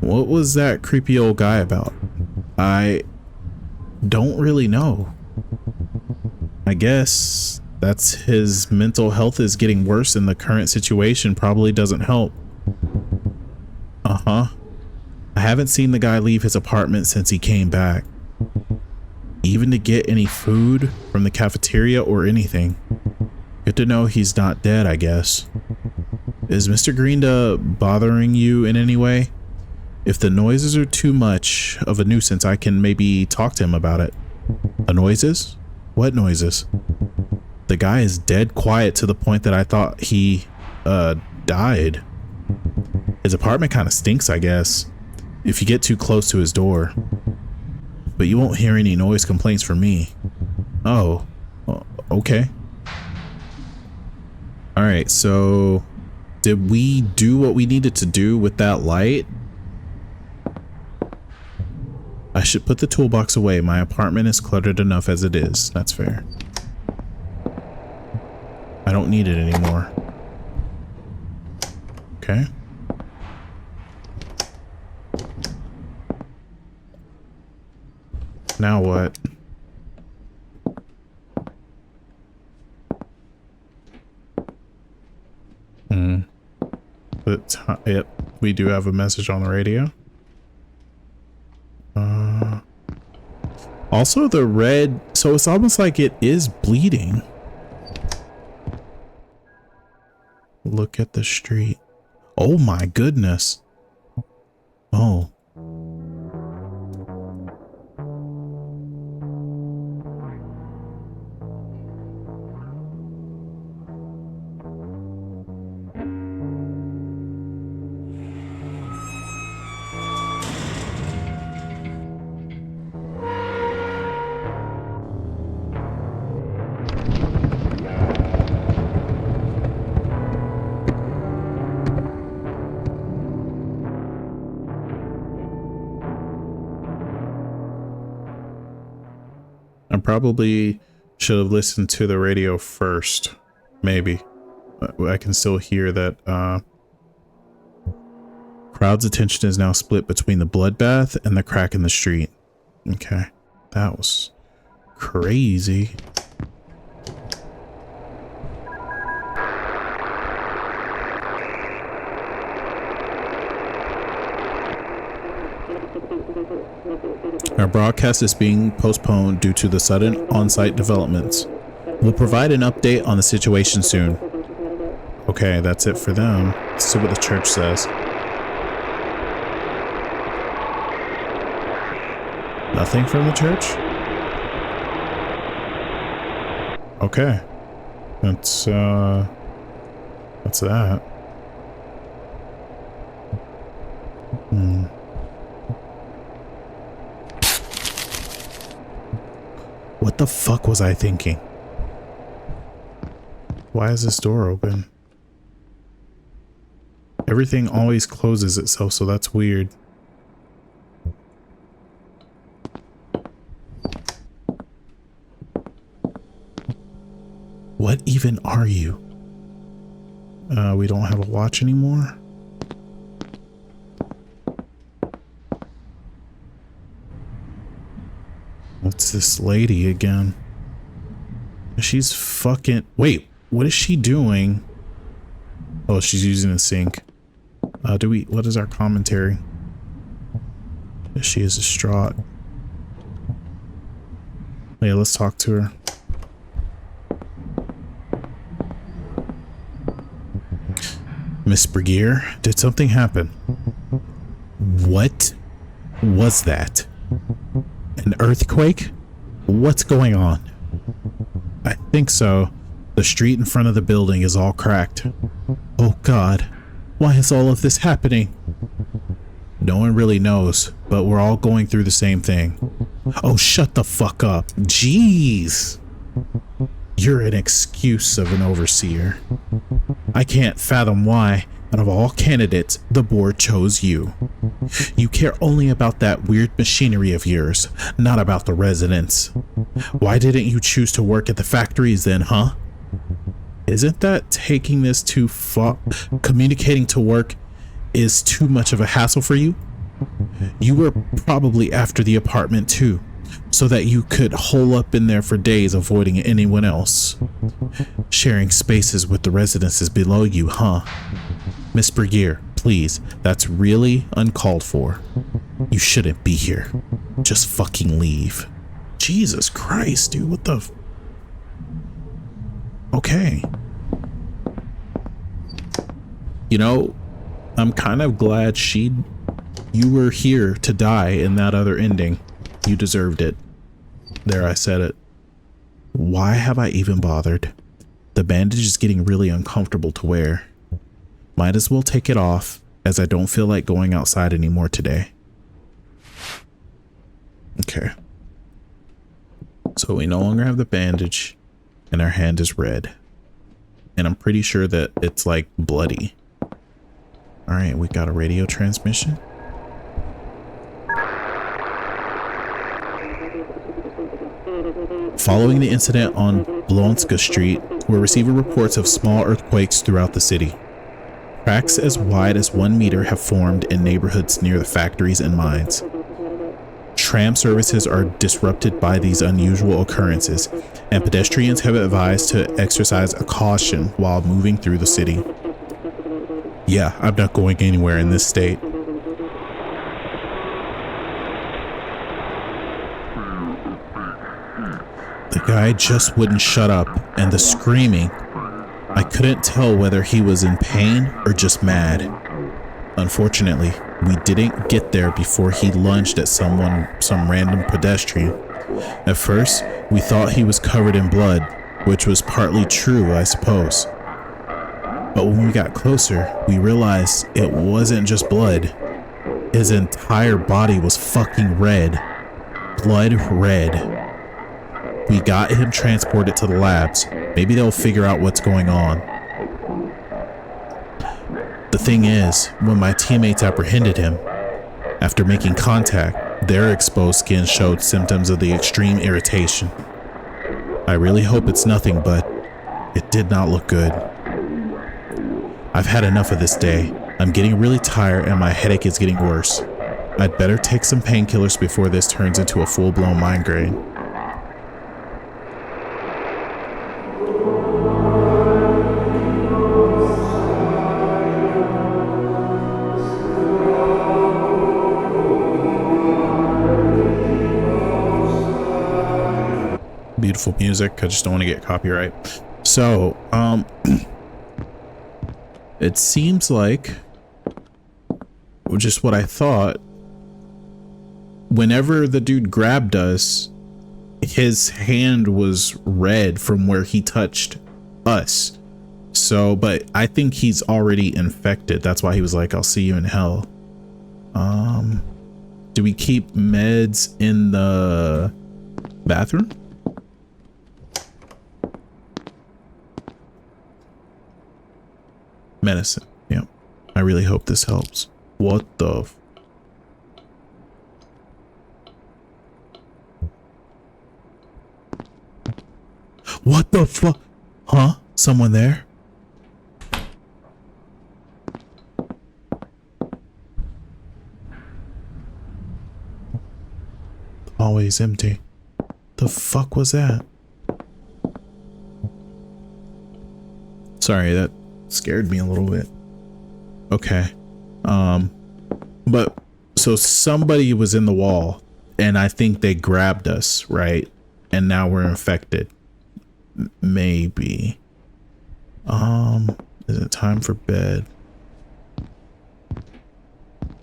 Speaker 1: What was that creepy old guy about? I don't really know. I guess that's his mental health is getting worse and the current situation probably doesn't help. Uh-huh. I haven't seen the guy leave his apartment since he came back. Even to get any food from the cafeteria or anything. Good to know he's not dead, I guess. Is Mr. Greenda bothering you in any way? If the noises are too much of a nuisance, I can maybe talk to him about it. The noises? What noises? The guy is dead quiet to the point that I thought he, died. His apartment kind of stinks, I guess, if you get too close to his door. But you won't hear any noise complaints from me. Oh, okay. All right, so did we do what we needed to do with that light? I should put the toolbox away. My apartment is cluttered enough as it is. That's fair. I don't need it anymore. Okay. Now what? But yep, we do have a message on the radio. Also the red, so it's almost like it is bleeding. Look at the street. Oh my goodness. Oh. I probably should have listened to the radio first. Maybe. I can still hear that crowd's attention is now split between the bloodbath and the crack in the street. Okay. That was crazy. Our broadcast is being postponed due to the sudden on-site developments. We'll provide an update on the situation soon. Okay, that's it for them. Let's see what the church says. Nothing from the church? Okay. That's that. What the fuck was I thinking? Why is this door open? Everything always closes itself, so that's weird. What even are you? We don't have a watch anymore. What's this lady again? She's fucking... Wait, what is she doing? Oh, she's using a sink. What is our commentary? She is distraught. Yeah, let's talk to her. Miss Brigier, did something happen? What was that? An earthquake? What's going on? I think so. The street in front of the building is all cracked. Oh God, why is all of this happening? No one really knows, but we're all going through the same thing. Oh, shut the fuck up. Jeez. You're an excuse of an overseer. I can't fathom why, out of all candidates, the board chose you. You care only about that weird machinery of yours, not about the residents. Why didn't you choose to work at the factories then, huh? Isn't that taking this too far? Communicating to work is too much of a hassle for you? You were probably after the apartment too, so that you could hole up in there for days avoiding anyone else. Sharing spaces with the residences below you, huh? Miss Bergier, please, that's really uncalled for. You shouldn't be here. Just fucking leave. Jesus Christ, dude, what the... Okay. You know, I'm kind of glad you were here to die in that other ending. You deserved it. There, I said it. Why have I even bothered? The bandage is getting really uncomfortable to wear. Might as well take it off, as I don't feel like going outside anymore today. Okay. So we no longer have the bandage, and our hand is red. And I'm pretty sure that it's like bloody. All right, we got a radio transmission. Following the incident on Blonska Street, we're receiving reports of small earthquakes throughout the city. Cracks as wide as 1 meter have formed in neighborhoods near the factories and mines. Tram services are disrupted by these unusual occurrences, and pedestrians have advised to exercise a caution while moving through the city. Yeah, I'm not going anywhere in this state. The guy just wouldn't shut up, and the screaming, I couldn't tell whether he was in pain or just mad. Unfortunately, we didn't get there before he lunged at some random pedestrian. At first, we thought he was covered in blood, which was partly true, I suppose. But when we got closer, we realized it wasn't just blood. His entire body was fucking red. Blood red. We got him transported to the labs. Maybe they'll figure out what's going on. The thing is, when my teammates apprehended him, after making contact, their exposed skin showed symptoms of the extreme irritation. I really hope it's nothing, but it did not look good. I've had enough of this day. I'm getting really tired and my headache is getting worse. I'd better take some painkillers before this turns into a full-blown migraine. Beautiful music. I just don't want to get copyright. So, it seems like just what I thought. Whenever the dude grabbed us, his hand was red from where he touched us. So, but I think he's already infected. That's why he was like, I'll see you in hell. Do we keep meds in the bathroom? Medicine. Yep. I really hope this helps. What the What the fuck? Huh? Someone there? Always empty. The fuck was that? Sorry, that scared me a little bit. Okay. But so somebody was in the wall and I think they grabbed us, right? And now we're infected. Maybe. Is it time for bed?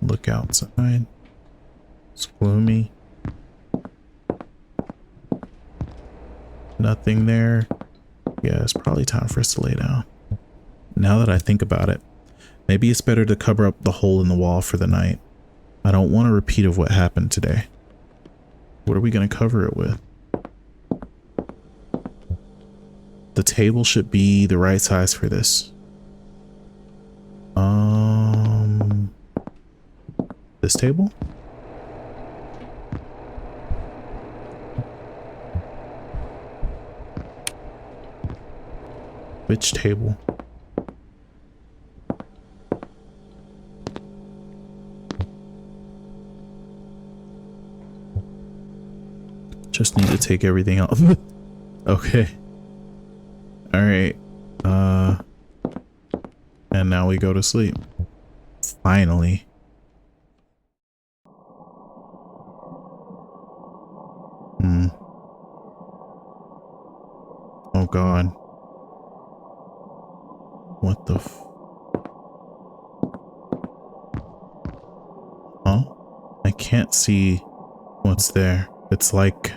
Speaker 1: Look outside. It's gloomy. Nothing there. Yeah, it's probably time for us to lay down. Now that I think about it, maybe it's better to cover up the hole in the wall for the night. I don't want a repeat of what happened today. What are we going to cover it with? The table should be the right size for this. This table? Which table? Just need to take everything off. Okay. Alright. And now we go to sleep. Finally. Oh god. What the Huh? I can't see what's there. It's like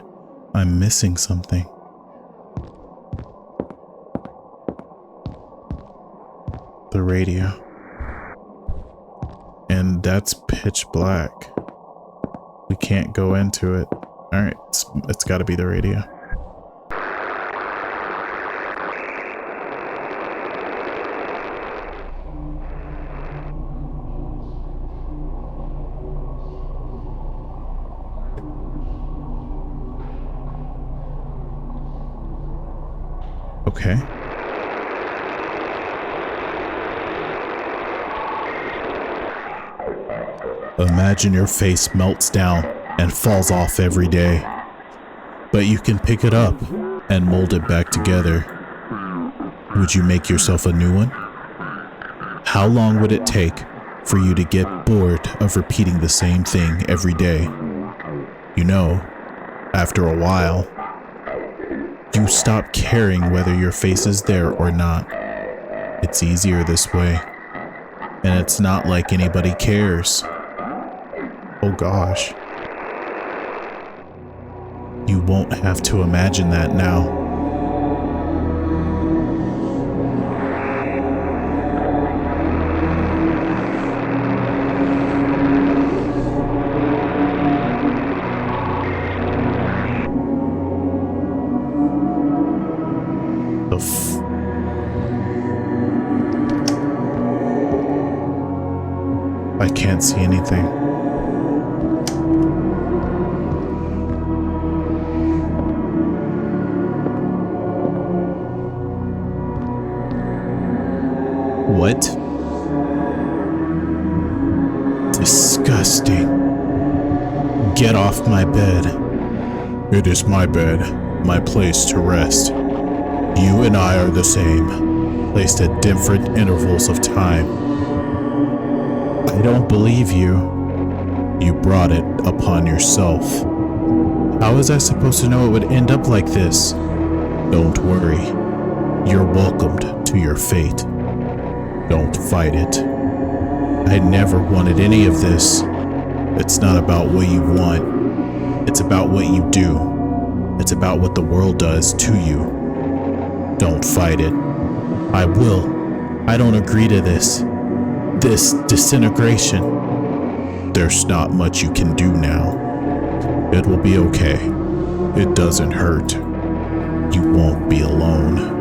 Speaker 1: I'm missing something. The radio. And that's pitch black. We can't go into it. Alright, it's gotta be the radio. Okay. Imagine your face melts down and falls off every day, but you can pick it up and mold it back together. Would you make yourself a new one? How long would it take for you to get bored of repeating the same thing every day? You know, after a while, you stop caring whether your face is there or not. It's easier this way, and it's not like anybody cares. Oh gosh. You won't have to imagine that now. I can't see anything. What? Disgusting. Get off my bed. It is my bed, my place to rest. You and I are the same, placed at different intervals of time. I don't believe you. You brought it upon yourself. How was I supposed to know it would end up like this? Don't worry. You're welcomed to your fate. Don't fight it. I never wanted any of this. It's not about what you want. It's about what you do. It's about what the world does to you. Don't fight it. I will. I don't agree to this. This disintegration. There's not much you can do now. It will be okay. It doesn't hurt. You won't be alone.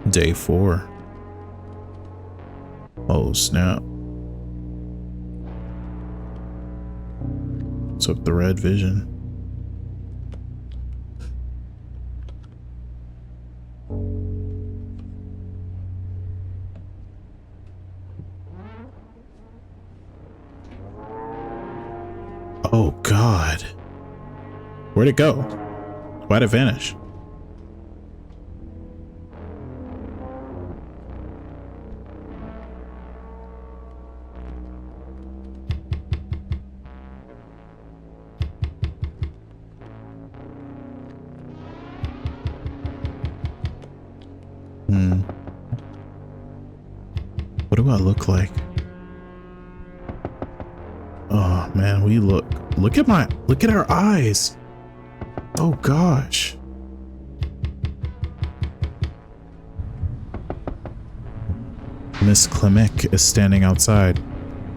Speaker 1: Day 4. Oh snap. Took the red vision. Oh god. Where'd it go? Why'd it vanish? What do I look like? Oh man, look at our eyes. Oh gosh. Miss Clemick is standing outside.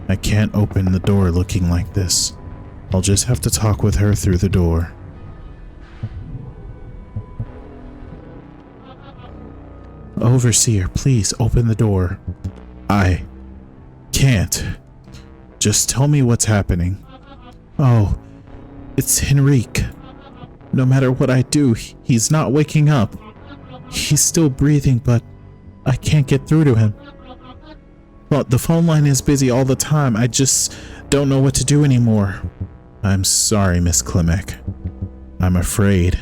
Speaker 1: I can't open the door looking like this. I'll just have to talk with her through the door. Overseer, please open the door. I can't. Just tell me what's happening. Oh, it's Henrique. No matter what I do, he's not waking up. He's still breathing, but I can't get through to him. Well, the phone line is busy all the time. I just don't know what to do anymore. I'm sorry, Miss Klimek. I'm afraid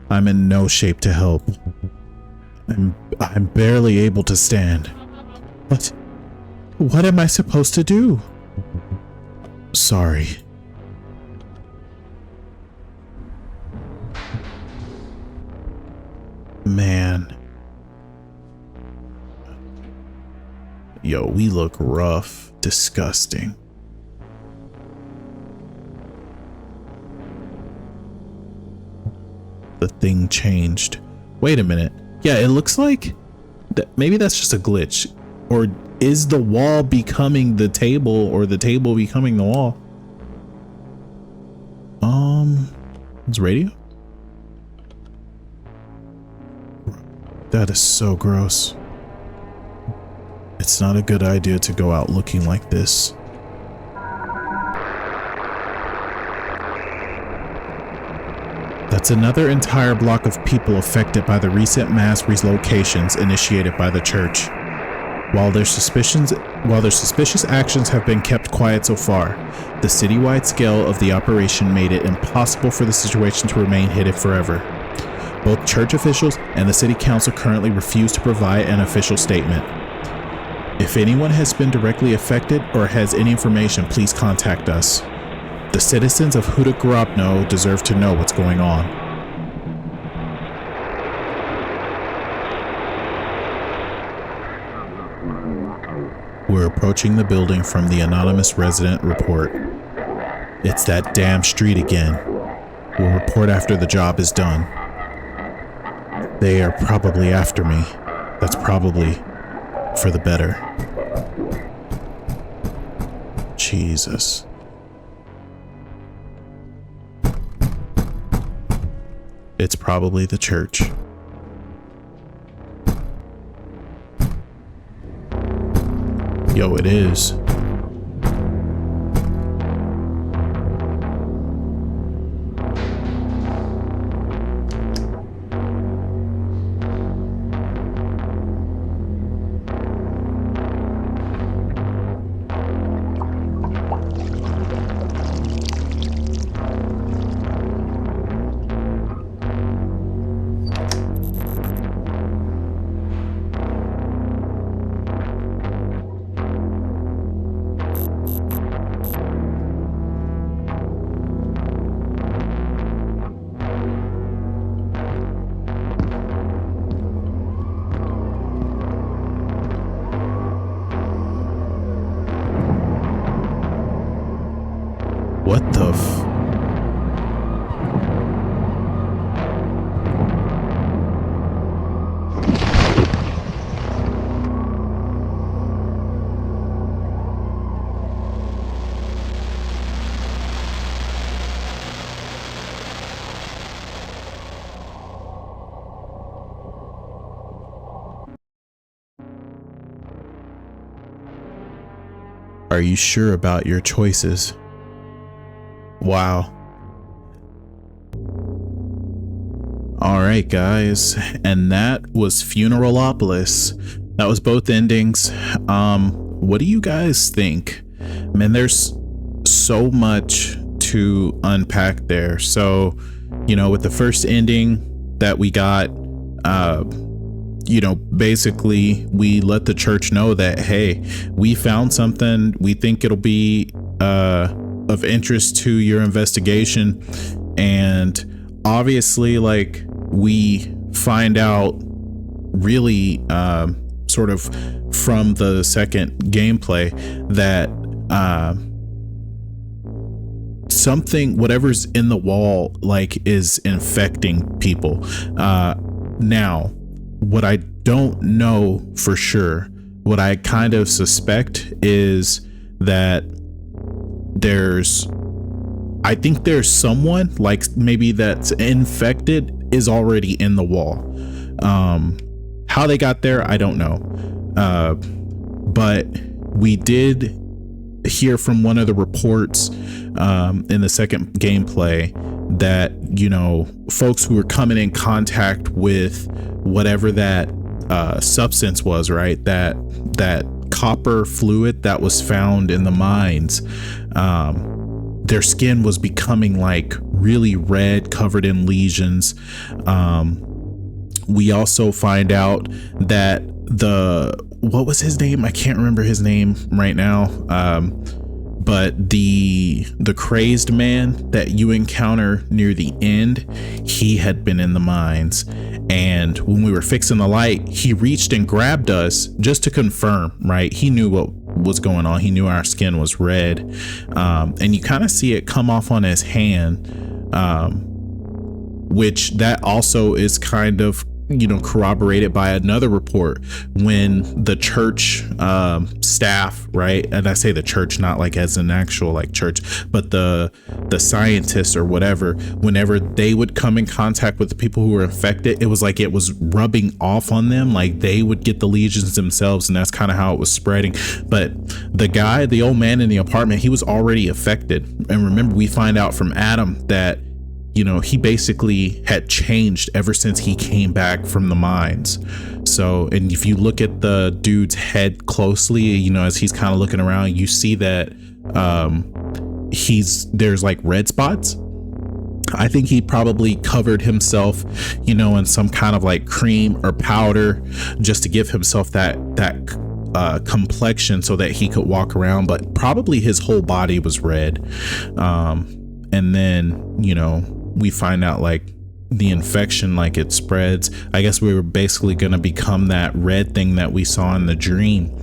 Speaker 1: I'm in no shape to help. I'm barely able to stand. But what am I supposed to do? Sorry. Man. Yo, we look rough. Disgusting. The thing changed. Wait a minute. Yeah, it looks like maybe that's just a glitch. Or is the wall becoming the table or the table becoming the wall? It's radio? That is so gross. It's not a good idea to go out looking like this. That's another entire block of people affected by the recent mass relocations initiated by the church. While their suspicious actions have been kept quiet so far, the citywide scale of the operation made it impossible for the situation to remain hidden forever. Both church officials and the city council currently refuse to provide an official statement. If anyone has been directly affected or has any information, please contact us. The citizens of Hudagorobno deserve to know what's going on. We're approaching the building from the anonymous resident report. It's that damn street again. We'll report after the job is done. They are probably after me. That's probably for the better. Jesus. It's probably the church. Yo, it is. What the Are you sure about your choices? Wow. All right, guys, and that was Funeralopolis. That was both endings. What do you guys think? Man, there's so much to unpack there. So, you know, with the first ending that we got, you know, basically we let the church know that, hey, we found something. We think it'll be of interest to your investigation. And obviously, like, we find out really sort of from the second gameplay that something, whatever's in the wall, like, is infecting people. Now, what I don't know for sure, what I kind of suspect is that I think there's someone, like, maybe that's infected is already in the wall. How they got there, I don't know. But we did hear from one of the reports in the second gameplay that, you know, folks who were coming in contact with whatever that substance was, right? That copper fluid that was found in the mines, their skin was becoming like really red, covered in lesions. We also find out that what was his name? I can't remember his name right now. But the crazed man that you encounter near the end, he had been in the mines. And when we were fixing the light, he reached and grabbed us just to confirm, right? He knew what was going on. He knew our skin was red. And you kind of see it come off on his hand, which that also is kind of, you know, corroborated by another report when the church staff, right? And I say the church not like as an actual like church, but the scientists or whatever, whenever they would come in contact with the people who were infected, it was like it was rubbing off on them, like they would get the lesions themselves, and that's kind of how it was spreading. But the old man in the apartment, he was already affected. And remember, we find out from Adam that, you know, he basically had changed ever since he came back from the mines. So, and if you look at the dude's head closely, you know, as he's kind of looking around, you see that there's like red spots. I think he probably covered himself, you know, in some kind of like cream or powder just to give himself that complexion so that he could walk around, but probably his whole body was red. And then, you know, we find out like the infection, like it spreads. I guess we were basically going to become that red thing that we saw in the dream.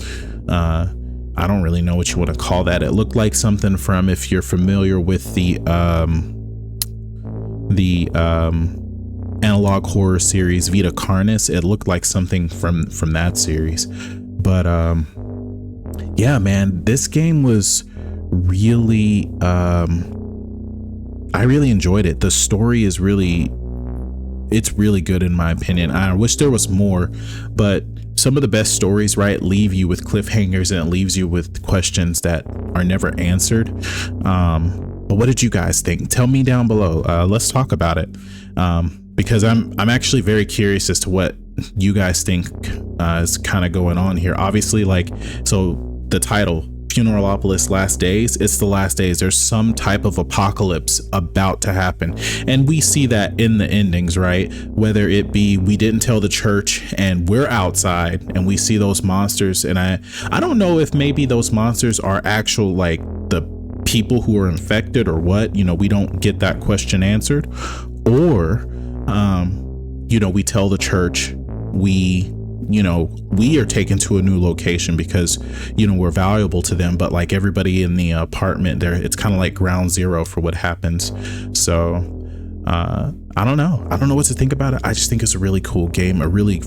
Speaker 1: I don't really know what you want to call that. It looked like something from, if you're familiar with the analog horror series Vita Carnis, it looked like something from that series. But yeah, man, this game was really I really enjoyed it. The story is it's really good in my opinion. I wish there was more, but some of the best stories, right, leave you with cliffhangers, and it leaves you with questions that are never answered. But what did you guys think? Tell me down below. Let's talk about it, because I'm actually very curious as to what you guys think is kind of going on here. Obviously, like, so the title, Funeralopolis, Last Days, it's the last days. There's some type of apocalypse about to happen, and we see that in the endings, right? Whether it be we didn't tell the church and we're outside and we see those monsters, and I don't know if maybe those monsters are actual like the people who are infected or what, you know, we don't get that question answered. Or you know, we tell the church we are taken to a new location because, you know, we're valuable to them, but like everybody in the apartment there, it's kind of like ground zero for what happens. So I don't know what to think about it. I just think it's a really cool game, a really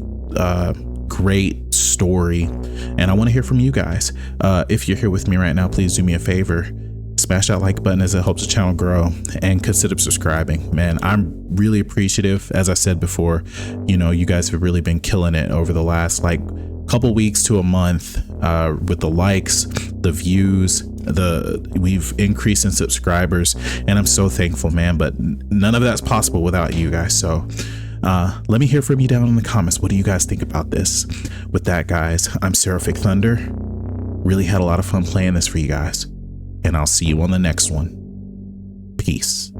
Speaker 1: great story, and I want to hear from you guys. If you're here with me right now, please do me a favor, smash that like button as it helps the channel grow, and consider subscribing. Man, I'm really appreciative. As I said before, you know, you guys have really been killing it over the last like couple weeks to a month, with the likes, the views, we've increased in subscribers, and I'm so thankful, man. But none of that's possible without you guys. So let me hear from you down in the comments. What do you guys think about this? With that, guys, I'm Seraphic Thunder. Really had a lot of fun playing this for you guys, and I'll see you on the next one. Peace.